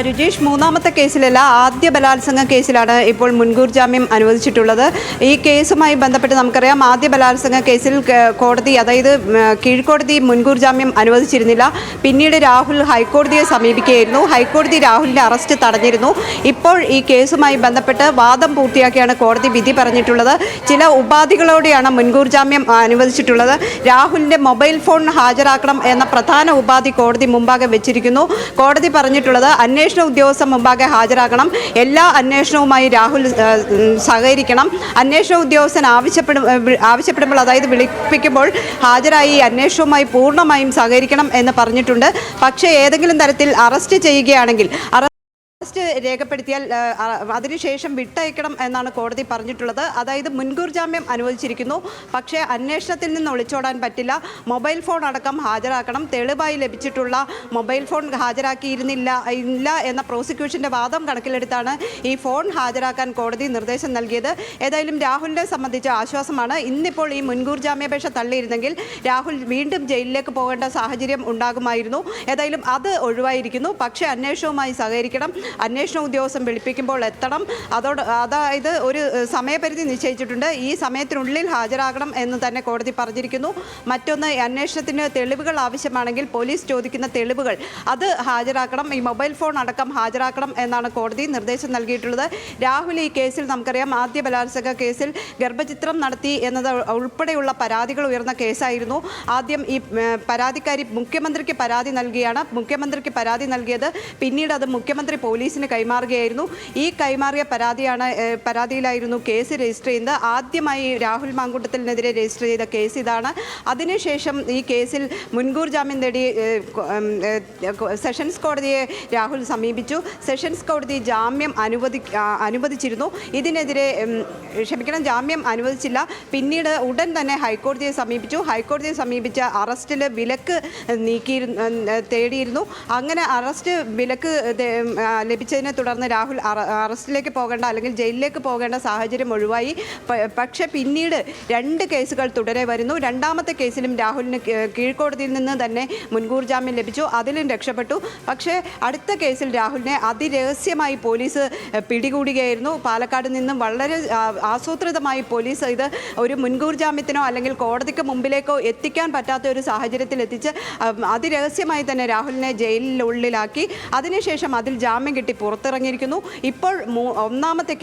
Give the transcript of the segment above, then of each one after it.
രുജീഷ്, മൂന്നാമത്തെ കേസിലല്ല, ആദ്യ ബലാത്സംഗ കേസിലാണ് ഇപ്പോൾ മുൻകൂർ ജാമ്യം അനുവദിച്ചിട്ടുള്ളത്. ഈ കേസുമായി ബന്ധപ്പെട്ട് നമുക്കറിയാം, ആദ്യ ബലാത്സംഗ കേസിൽ കോടതി, അതായത് കീഴ്ക്കോടതി മുൻകൂർ ജാമ്യം അനുവദിച്ചിരുന്നില്ല. പിന്നീട് രാഹുൽ ഹൈക്കോടതിയെ സമീപിക്കുകയായിരുന്നു. ഹൈക്കോടതി രാഹുലിൻ്റെ അറസ്റ്റ് തടഞ്ഞിരുന്നു. ഇപ്പോൾ ഈ കേസുമായി ബന്ധപ്പെട്ട് വാദം പൂർത്തിയാക്കിയാണ് കോടതി വിധി പറഞ്ഞിട്ടുള്ളത്. ചില ഉപാധികളോടെയാണ് മുൻകൂർ ജാമ്യം അനുവദിച്ചിട്ടുള്ളത്. രാഹുലിൻ്റെ മൊബൈൽ ഫോൺ ഹാജരാക്കണം എന്ന പ്രധാന ഉപാധി കോടതി മുമ്പാകെ വെച്ചിരിക്കുന്നു. കോടതി പറഞ്ഞിട്ടുള്ളത്, അന്വേഷണ ഉദ്യോഗസ്ഥർ മുമ്പാകെ ഹാജരാക്കണം, എല്ലാ അന്വേഷണവുമായി രാഹുൽ സഹകരിക്കണം, അന്വേഷണ ഉദ്യോഗസ്ഥൻ ആവശ്യപ്പെടുമ്പോൾ, അതായത് വിളിപ്പിക്കുമ്പോൾ ഹാജരായി അന്വേഷണവുമായി പൂർണ്ണമായും സഹകരിക്കണം എന്ന് പറഞ്ഞിട്ടുണ്ട്. പക്ഷേ ഏതെങ്കിലും തരത്തിൽ അറസ്റ്റ് ചെയ്യുകയാണെങ്കിൽ അറസ്റ്റ് രേഖപ്പെടുത്തിയാൽ അതിനുശേഷം വിട്ടയക്കണം എന്നാണ് കോടതി പറഞ്ഞിട്ടുള്ളത്. അതായത് മുൻകൂർ ജാമ്യം അനുവദിച്ചിരിക്കുന്നു, പക്ഷേ അന്വേഷണത്തിൽ നിന്ന് ഒളിച്ചോടാൻ പറ്റില്ല. മൊബൈൽ ഫോൺ അടക്കം ഹാജരാക്കണം. തെളിവായി ലഭിച്ചിട്ടുള്ള മൊബൈൽ ഫോൺ ഹാജരാക്കിയിരുന്നില്ല എന്ന പ്രോസിക്യൂഷൻ്റെ വാദം കണക്കിലെടുത്താണ് ഈ ഫോൺ ഹാജരാക്കാൻ കോടതി നിർദ്ദേശം നൽകിയത്. ഏതായാലും രാഹുലിനെ സംബന്ധിച്ച് ആശ്വാസമാണ്. ഇന്നിപ്പോൾ ഈ മുൻകൂർ ജാമ്യാപേക്ഷ തള്ളിയിരുന്നെങ്കിൽ രാഹുൽ വീണ്ടും ജയിലിലേക്ക് പോകേണ്ട സാഹചര്യം ഉണ്ടാകുമായിരുന്നു. ഏതായാലും അത് ഒഴിവായിരിക്കുന്നു. പക്ഷേ അന്വേഷണവുമായി സഹകരിക്കണം, അന്വേഷണ ഉദ്യോഗസ്ഥൻ വിളിപ്പിക്കുമ്പോൾ എത്തണം. അതായത് ഒരു സമയപരിധി നിശ്ചയിച്ചിട്ടുണ്ട്. ഈ സമയത്തിനുള്ളിൽ ഹാജരാകണം എന്ന് തന്നെ കോടതി പറഞ്ഞിരിക്കുന്നു. മറ്റൊന്ന്, അന്വേഷണത്തിന് തെളിവുകൾ ആവശ്യമാണെങ്കിൽ പോലീസ് ചോദിക്കുന്ന തെളിവുകൾ അത് ഹാജരാക്കണം, ഈ മൊബൈൽ ഫോൺ അടക്കം ഹാജരാക്കണം എന്നാണ് കോടതി നിർദ്ദേശം നൽകിയിട്ടുള്ളത്. രാഹുൽ ഈ കേസിൽ നമുക്കറിയാം, ആദ്യ ബലാത്സംഗ കേസിൽ ഗർഭചിത്രം നടത്തി എന്നത് ഉൾപ്പെടെയുള്ള പരാതികൾ ഉയർന്ന കേസായിരുന്നു. ആദ്യം ഈ പരാതിക്കാരി മുഖ്യമന്ത്രിക്ക് പരാതി നൽകിയാണ്. മുഖ്യമന്ത്രിക്ക് പരാതി നൽകിയത് പിന്നീട് അത് മുഖ്യമന്ത്രി പോലീസിന് കൈമാറുകയായിരുന്നു. ഈ കൈമാറിയ പരാതിയിലായിരുന്നു കേസ് രജിസ്റ്റർ ചെയ്യുന്നത്. ആദ്യമായി രാഹുൽ മാങ്കൂട്ടത്തിനെതിരെ രജിസ്റ്റർ ചെയ്ത കേസ് ഇതാണ്. അതിനുശേഷം ഈ കേസിൽ മുൻകൂർ ജാമ്യം തേടി സെഷൻസ് കോടതിയെ രാഹുൽ സമീപിച്ചു. സെഷൻസ് കോടതി ജാമ്യം അനുവദിച്ചിരുന്നു. ഇതിനെതിരെ ജാമ്യം അനുവദിച്ചില്ല. പിന്നീട് ഉടൻ തന്നെ ഹൈക്കോടതിയെ സമീപിച്ചു. ഹൈക്കോടതിയെ സമീപിച്ച അറസ്റ്റിൽ വിലക്ക് തേടിയിരുന്നു. അങ്ങനെ അറസ്റ്റ് വിലക്ക് ലഭിച്ചതിനെ തുടർന്ന് രാഹുൽ അറസ്റ്റിലേക്ക് പോകേണ്ട, അല്ലെങ്കിൽ ജയിലിലേക്ക് പോകേണ്ട സാഹചര്യം ഒഴിവായി. പക്ഷേ പിന്നീട് 2 കേസുകൾ തുടരെ വരുന്നു. രണ്ടാമത്തെ കേസിലും രാഹുലിന് കീഴ്ക്കോടതിയിൽ നിന്ന് തന്നെ മുൻകൂർ ജാമ്യം ലഭിച്ചു. അതിലും രക്ഷപ്പെട്ടു. പക്ഷേ അടുത്ത കേസിൽ രാഹുലിനെ അതിരഹസ്യമായി പോലീസ് പിടികൂടുകയായിരുന്നു. പാലക്കാട് നിന്നും വളരെ ആസൂത്രിതമായി പോലീസ് ഇത് ഒരു മുൻകൂർ ജാമ്യത്തിനോ അല്ലെങ്കിൽ കോടതിക്ക് മുമ്പിലേക്കോ എത്തിക്കാൻ പറ്റാത്ത ഒരു സാഹചര്യത്തിൽ എത്തിച്ച് അതിരഹസ്യമായി തന്നെ രാഹുലിനെ ജയിലിനുള്ളിലാക്കി. അതിനുശേഷം അതിൽ ജാമ്യം കിട്ടി പുറത്തിറങ്ങിയിരിക്കുന്നു. ഇപ്പോൾ ഒന്നാമത്തെ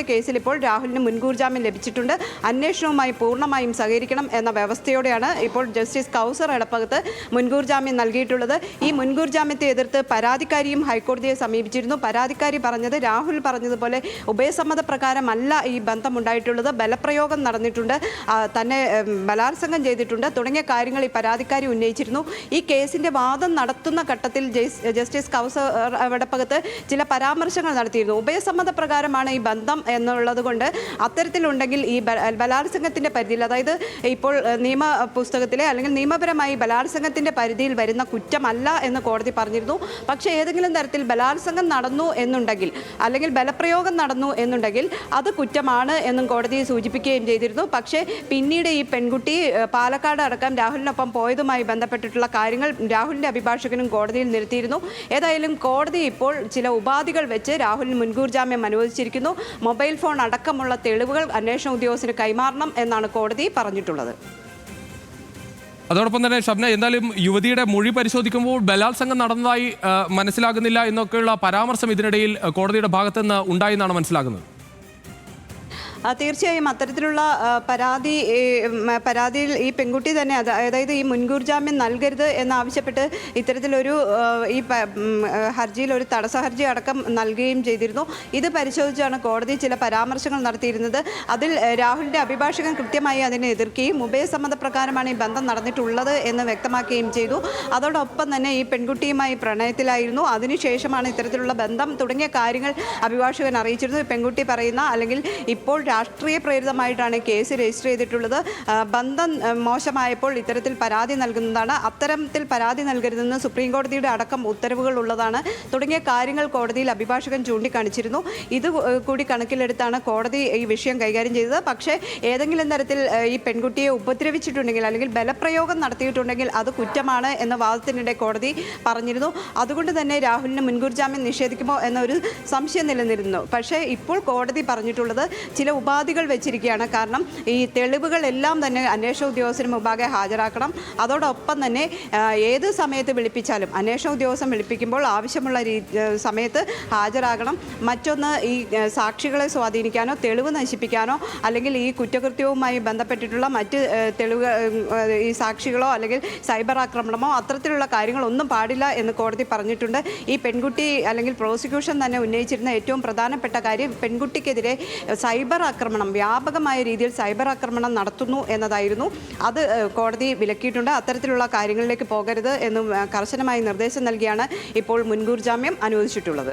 കേസിൽ ഇപ്പോൾ രാഹുലിന് മുൻകൂർ ജാമ്യം ലഭിച്ചിട്ടുണ്ട്. അന്വേഷണവുമായി പൂർണ്ണമായും സഹകരിക്കണം എന്ന വ്യവസ്ഥയോടെയാണ് ഇപ്പോൾ ജസ്റ്റിസ് കൗസർ എടപ്പകത്ത് മുൻകൂർ ജാമ്യം നൽകിയിട്ടുള്ളത്. ഈ മുൻകൂർ ജാമ്യത്തെ എതിർത്ത് പരാതിക്കാരിയും ഹൈക്കോടതിയെ സമീപിച്ചിരുന്നു. പരാതിക്കാരി പറഞ്ഞത്, രാഹുൽ പറഞ്ഞതുപോലെ ഉഭയസമ്മതപ്രകാരമല്ല ഈ ബന്ധമുണ്ടായിട്ടുള്ളത്, ബലപ്രയോഗം നടന്നിട്ടുണ്ട്, തന്നെ ബലാത്സംഗം ചെയ്തിട്ടുണ്ട് തുടങ്ങിയ കാര്യങ്ങൾ ഈ പരാതിക്കാരി ഉന്നയിച്ചിരുന്നു. ഈ കേസിൻ്റെ വാദം നടത്തുന്ന ഘട്ടത്തിൽ ജസ്റ്റിസ് കൗസർ എടപ്പകത്ത് ചില പരാമർശങ്ങൾ നടത്തിയിരുന്നു. ഉഭയസമ്മത പ്രകാരമാണ് ഈ ബന്ധം എന്നുള്ളത് കൊണ്ട് അത്തരത്തിലുണ്ടെങ്കിൽ ഈ ബലാത്സംഗത്തിൻ്റെ പരിധിയിൽ, അതായത് ഇപ്പോൾ നിയമ പുസ്തകത്തിലെ അല്ലെങ്കിൽ നിയമപരമായി ബലാത്സംഗത്തിൻ്റെ പരിധിയിൽ വരുന്ന കുറ്റമല്ല എന്ന് കോടതി പറഞ്ഞിരുന്നു. പക്ഷേ ഏതെങ്കിലും തരത്തിൽ ബലാത്സംഗം നടന്നു എന്നുണ്ടെങ്കിൽ, അല്ലെങ്കിൽ ബലപ്രയോഗം നടന്നു എന്നുണ്ടെങ്കിൽ അത് കുറ്റമാണ് എന്നും കോടതി സൂചിപ്പിക്കുകയും ചെയ്തിരുന്നു. പക്ഷേ പിന്നീട് ഈ പെൺകുട്ടി പാലക്കാട് അടക്കം രാഹുലിനൊപ്പം പോയതുമായി ബന്ധപ്പെട്ടിട്ടുള്ള കാര്യങ്ങൾ രാഹുലിൻ്റെ അഭിഭാഷകനും കോടതിയിൽ നിരത്തിയിരുന്നു. ഏതായാലും കോടതി ഇപ്പോൾ ചില ഉപാധികൾ വെച്ച് രാഹുലിന് മുൻകൂർ ജാമ്യം അനുവദിച്ചിരിക്കുന്നു. മൊബൈൽ ഫോൺ അടക്കമുള്ള തെളിവുകൾ അന്വേഷണ ഉദ്യോഗസ്ഥന് കൈമാറണം എന്നാണ് കോടതി പറഞ്ഞിട്ടുള്ളത്. അതോടൊപ്പം തന്നെ ഷബ്ന, എന്തായാലും യുവതിയുടെ മൊഴി പരിശോധിക്കുമ്പോൾ ബലാത്സംഗം നടന്നതായി മനസ്സിലാകുന്നില്ല എന്നൊക്കെയുള്ള പരാമർശം ഇതിനിടയിൽ കോടതിയുടെ ഭാഗത്തുനിന്ന് ഉണ്ടായെന്നാണ് മനസ്സിലാകുന്നത്. തീർച്ചയായും അത്തരത്തിലുള്ള പരാതിയിൽ ഈ പെൺകുട്ടി തന്നെ, അതായത് ഈ മുൻകൂർ ജാമ്യം നൽകരുത് എന്നാവശ്യപ്പെട്ട് ഇത്തരത്തിലൊരു ഈ ഹർജിയിൽ ഒരു തടസ്സ ഹർജി അടക്കം നൽകുകയും ചെയ്തിരുന്നു. ഇത് പരിശോധിച്ചാണ് കോടതി ചില പരാമർശങ്ങൾ നടത്തിയിരുന്നത്. അതിൽ രാഹുലിൻ്റെ അഭിഭാഷകൻ കൃത്യമായി അതിനെ എതിർക്കുകയും ഉഭയസമ്മതപ്രകാരമാണ് ഈ ബന്ധം നടന്നിട്ടുള്ളത് എന്ന് വ്യക്തമാക്കുകയും ചെയ്തു. അതോടൊപ്പം തന്നെ ഈ പെൺകുട്ടിയുമായി പ്രണയത്തിലായിരുന്നു, അതിനുശേഷമാണ് ഇത്തരത്തിലുള്ള ബന്ധം തുടങ്ങിയ കാര്യങ്ങൾ അഭിഭാഷകൻ അറിയിച്ചിരുന്നു. പെൺകുട്ടി പറയുന്ന, അല്ലെങ്കിൽ ഇപ്പോൾ രാഷ്ട്രീയ പ്രേരിതമായിട്ടാണ് കേസ് രജിസ്റ്റർ ചെയ്തിട്ടുള്ളത്. ബന്ധം മോശമായപ്പോൾ ഇത്തരത്തിൽ പരാതി നൽകുന്നതാണ്. അത്തരത്തിൽ പരാതി നൽകരുതെന്ന് സുപ്രീം കോടതിയുടെ അടക്കം ഉത്തരവുകൾ ഉള്ളതാണ്. തുടങ്ങിയ കാര്യങ്ങൾ കോടതിയിൽ അഭിഭാഷകൻ ചൂണ്ടിക്കാണിച്ചിരുന്നു. ഇത് കൂടി കണക്കിലെടുത്താണ് കോടതി ഈ വിഷയം കൈകാര്യം ചെയ്തത്. പക്ഷേ ഏതെങ്കിലും തരത്തിൽ ഈ പെൺകുട്ടിയെ ഉപദ്രവിച്ചിട്ടുണ്ടെങ്കിൽ അല്ലെങ്കിൽ ബലപ്രയോഗം നടത്തിയിട്ടുണ്ടെങ്കിൽ അത് കുറ്റമാണ് എന്ന വാദത്തിനിടെ കോടതി പറഞ്ഞിരുന്നു. അതുകൊണ്ട് തന്നെ രാഹുലിന് മുൻകൂർ ജാമ്യം നിഷേധിക്കുമോ എന്നൊരു സംശയം നിലനിന്നിരുന്നു. പക്ഷേ ഇപ്പോൾ കോടതി പറഞ്ഞിട്ടുള്ളത് ചില ഉപാധികൾ വെച്ചിരിക്കുകയാണ്. കാരണം ഈ തെളിവുകളെല്ലാം തന്നെ അന്വേഷണ ഉദ്യോഗസ്ഥന് മുമ്പാകെ ഹാജരാക്കണം. അതോടൊപ്പം തന്നെ ഏത് സമയത്ത് വിളിപ്പിച്ചാലും അന്വേഷണ ഉദ്യോഗസ്ഥൻ വിളിപ്പിക്കുമ്പോൾ ആവശ്യമുള്ള സമയത്ത് ഹാജരാകണം. മറ്റൊന്ന് ഈ സാക്ഷികളെ സ്വാധീനിക്കാനോ തെളിവ് നശിപ്പിക്കാനോ അല്ലെങ്കിൽ ഈ കുറ്റകൃത്യവുമായി ബന്ധപ്പെട്ടിട്ടുള്ള മറ്റ് തെളിവ് ഈ സാക്ഷികളോ അല്ലെങ്കിൽ സൈബർ ആക്രമണമോ അത്തരത്തിലുള്ള കാര്യങ്ങളൊന്നും പാടില്ല എന്ന് കോടതി പറഞ്ഞിട്ടുണ്ട്. ഈ പെൺകുട്ടി അല്ലെങ്കിൽ പ്രോസിക്യൂഷൻ തന്നെ ഉന്നയിച്ചിരുന്ന ഏറ്റവും പ്രധാനപ്പെട്ട കാര്യം പെൺകുട്ടിക്കെതിരെ സൈബർ ആക്രമണം വ്യാപകമായ രീതിയിൽ സൈബർ ആക്രമണം നടത്തുന്നു എന്നതായിരുന്നു. അത് കോടതി വിലക്കിയിട്ടുണ്ട്. അത്തരത്തിലുള്ള കാര്യങ്ങളിലേക്ക് പോകരുത് എന്നും കർശനമായി നിർദ്ദേശം നൽകിയാണ് ഇപ്പോൾ മുൻകൂർ ജാമ്യം അനുവദിച്ചിട്ടുള്ളത്.